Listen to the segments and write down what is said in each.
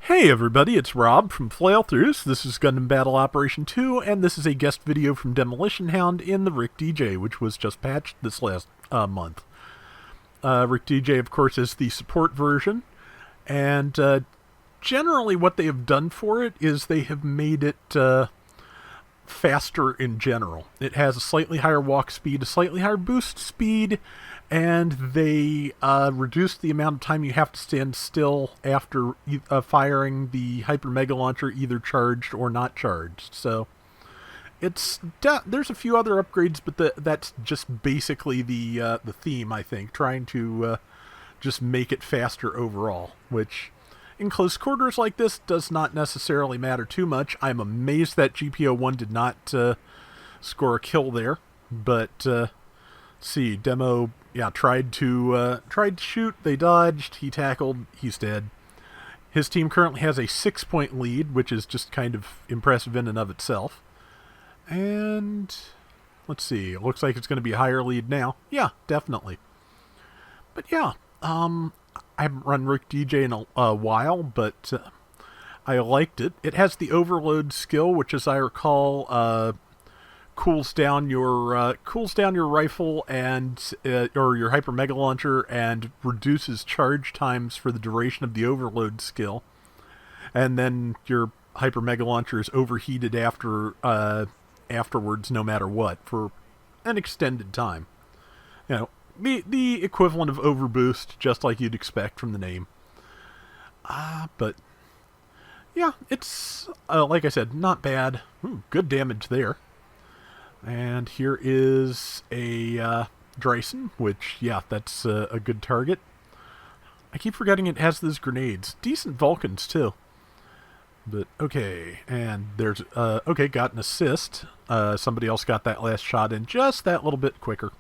Hey everybody, it's Rob from Flailthroughs. This is Gundam Battle Operation 2, and this is a guest video from Demolition Hound in the Rick Dijeh, which was just patched this last month. Rick Dijeh, of course, is the support version, and generally what they have done for it is they have made it faster in general. It has a slightly higher walk speed, a slightly higher boost speed, and they reduced the amount of time you have to stand still after firing the Hyper Mega Launcher, either charged or not charged. So there's a few other upgrades, but that's just basically the theme, I think, trying to just make it faster overall, which in close quarters like this does not necessarily matter too much. I'm amazed that GPO1 did not score a kill there, but see, Demo, yeah, tried to shoot, they dodged, he tackled, he's dead. His team currently has a 6-point lead, which is just kind of impressive in and of itself. And let's see, it looks like it's going to be a higher lead now. Yeah, definitely. But yeah, I haven't run Rick Dijeh in a while, but I liked it. It has the overload skill, which, as I recall, cools down your rifle and or your Hyper Mega Launcher and reduces charge times for the duration of the overload skill. And then your Hyper Mega Launcher is overheated afterwards, no matter what, for an extended time. You know, the equivalent of overboost, just like you'd expect from the name. But yeah, it's like I said, not bad. Good damage there. And here is a Dryson, which, yeah, that's a good target. I keep forgetting it has those grenades. Decent Vulcans, too. But, okay, and there's, okay, got an assist. Somebody else got that last shot in just that little bit quicker,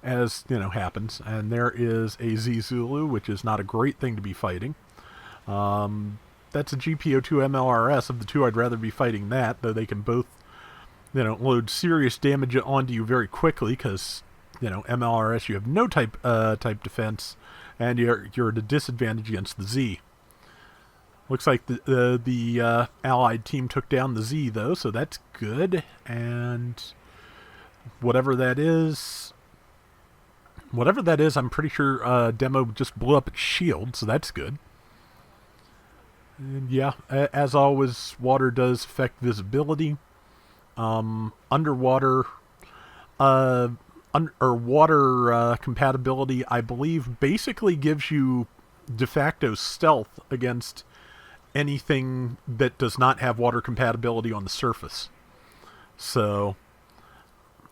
as, you know, happens. And there is a Z Zulu, which is not a great thing to be fighting. That's a GPO2 MLRS. Of the two, I'd rather be fighting that, though they can both, you know, load serious damage onto you very quickly, because, you know, MLRS, you have no type defense, and you're at a disadvantage against the Z. Looks like the allied team took down the Z, though, so that's good. And whatever that is, I'm pretty sure Demo just blew up its shield, so that's good. And yeah, as always, water does affect visibility. Underwater water compatibility, I believe, basically gives you de facto stealth against anything that does not have water compatibility on the surface. So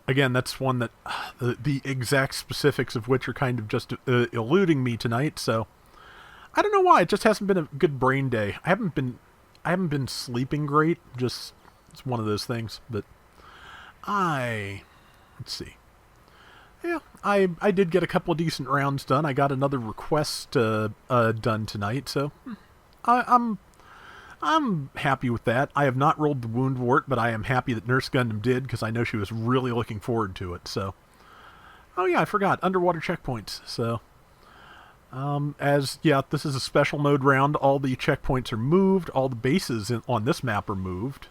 again, that's one that the exact specifics of which are kind of just eluding me tonight. So I don't know why, it just hasn't been a good brain day. I haven't been sleeping great. Just, it's one of those things. But let's see. Yeah, I did get a couple of decent rounds done. I got another request done tonight, so I'm happy with that. I have not rolled the Wound Wart, but I am happy that Nurse Gundam did, because I know she was really looking forward to it. So, oh yeah, I forgot, underwater checkpoints. So, this is a special mode round. All the checkpoints are moved. All the bases on this map are moved.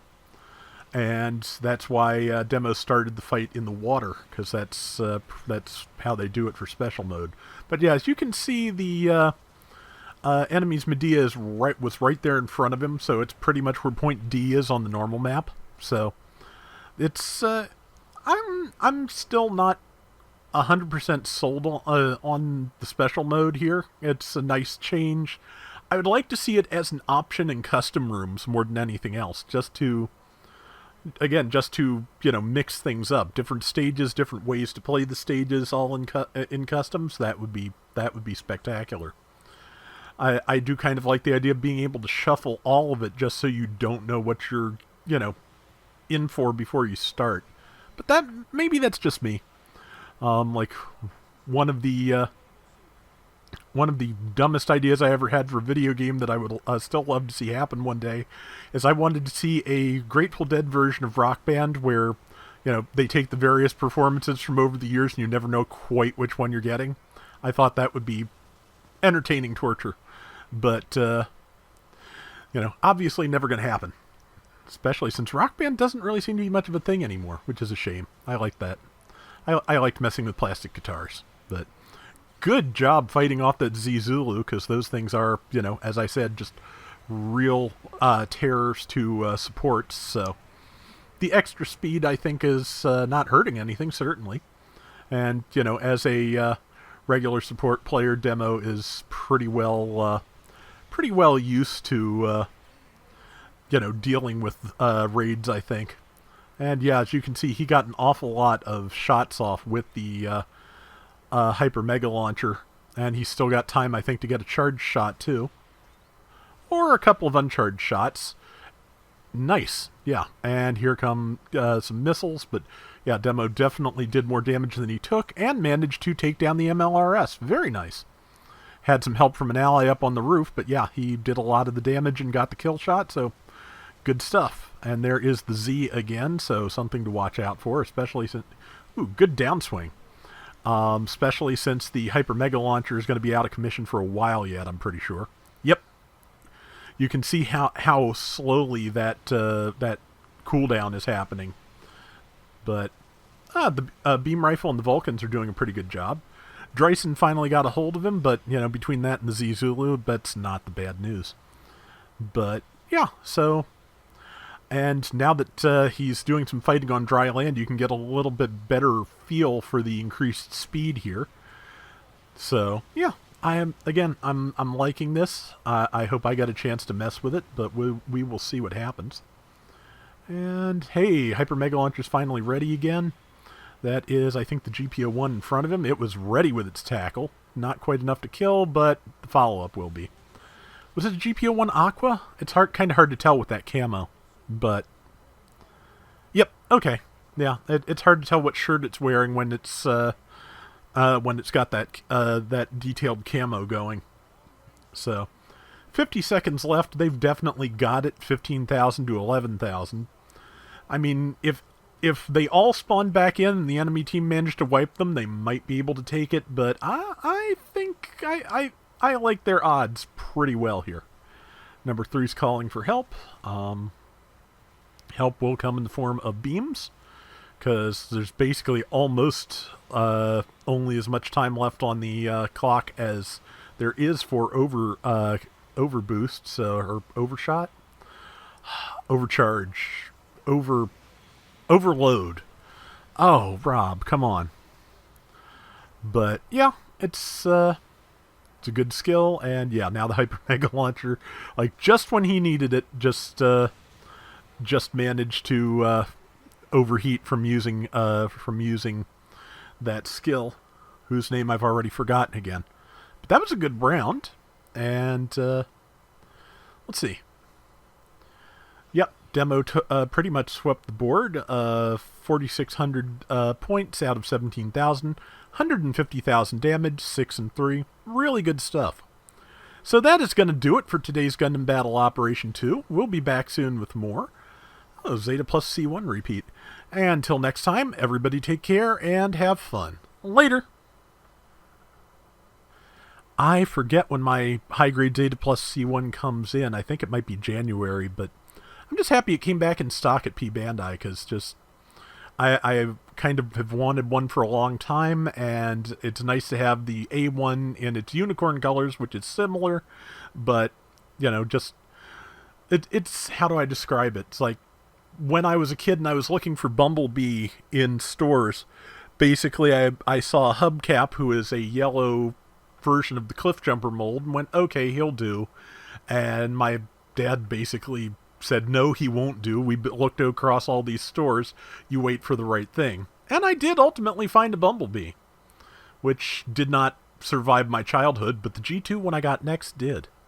And that's why Demo started the fight in the water, because that's how they do it for special mode. But yeah, as you can see, the enemy's Medea was right there in front of him, so it's pretty much where point D is on the normal map. So it's I'm still not 100% sold on the special mode here. It's a nice change. I would like to see it as an option in custom rooms more than anything else, just to, you know, mix things up. Different stages, different ways to play the stages, all in customs. That would be spectacular. I do kind of like the idea of being able to shuffle all of it, just so you don't know what you're, you know, in for before you start. But maybe that's just me. Like one of the dumbest ideas I ever had for a video game that I would still love to see happen one day is I wanted to see a Grateful Dead version of Rock Band where, you know, they take the various performances from over the years and you never know quite which one you're getting. I thought that would be entertaining torture. But Obviously never going to happen. Especially since Rock Band doesn't really seem to be much of a thing anymore, which is a shame. I like that. I liked messing with plastic guitars. But good job fighting off that Z Zulu, because those things are, as I said, just real terrors to support. So the extra speed, I think, is not hurting anything, certainly. And, as a regular support player, Demo is pretty well used to, dealing with raids, I think. And yeah, as you can see, he got an awful lot of shots off with the Hyper Mega Launcher. And he's still got time, I think, to get a charged shot, too. Or a couple of uncharged shots. Nice. Yeah. And here come some missiles. But yeah, Demo definitely did more damage than he took and managed to take down the MLRS. Very nice. Had some help from an ally up on the roof. But yeah, he did a lot of the damage and got the kill shot. So good stuff. And there is the Z again. So something to watch out for. Especially since... Ooh, good downswing. Especially since the Hyper Mega Launcher is going to be out of commission for a while yet, I'm pretty sure. Yep. You can see how slowly that cooldown is happening. But the beam rifle and the Vulcans are doing a pretty good job. Dryson finally got a hold of him, but, between that and the Z Zulu, that's not the bad news. But, yeah, so... And now that he's doing some fighting on dry land, you can get a little bit better feel for the increased speed here. So, yeah, I'm liking this. I hope I get a chance to mess with it, but we will see what happens. And, hey, Hyper Mega Launcher's finally ready again. That is, I think, the GPO-1 in front of him. It was ready with its tackle. Not quite enough to kill, but the follow-up will be. Was it a GPO-1 Aqua? It's kind of hard to tell with that camo. But, yep, okay. Yeah, it's hard to tell what shirt it's wearing when it's got that detailed camo going. So, 50 seconds left. They've definitely got it. 15,000 to 11,000. I mean, if they all spawn back in and the enemy team managed to wipe them, they might be able to take it. But I think I like their odds pretty well here. Number 3's calling for help. Help will come in the form of beams, because there's basically almost only as much time left on the clock as there is for overboost, or overshot, overcharge, overload. Oh, Rob, come on. But yeah, it's a good skill, and yeah, now the Hyper Mega Launcher, like just when he needed it, just managed to overheat from using that skill, whose name I've already forgotten again. But that was a good round, and let's see. Yep, Demo pretty much swept the board. 4,600 points out of 17,000, 150,000 damage, 6 and 3. Really good stuff. So that is going to do it for today's Gundam Battle Operation 2. We'll be back soon with more. Oh, Zeta plus C1 repeat. And until next time, everybody take care and have fun. Later! I forget when my high-grade Zeta plus C1 comes in. I think it might be January, but I'm just happy it came back in stock at P Bandai, because I kind of have wanted one for a long time, and it's nice to have the A1 in its unicorn colors, which is similar, but, just... It's how do I describe it? It's like, when I was a kid and I was looking for Bumblebee in stores, basically I saw a hubcap who is a yellow version of the Cliffjumper mold and went, okay, he'll do. And my dad basically said, no, he won't do. We looked across all these stores. You wait for the right thing. And I did ultimately find a Bumblebee, which did not survive my childhood, but the G2 one I got next did.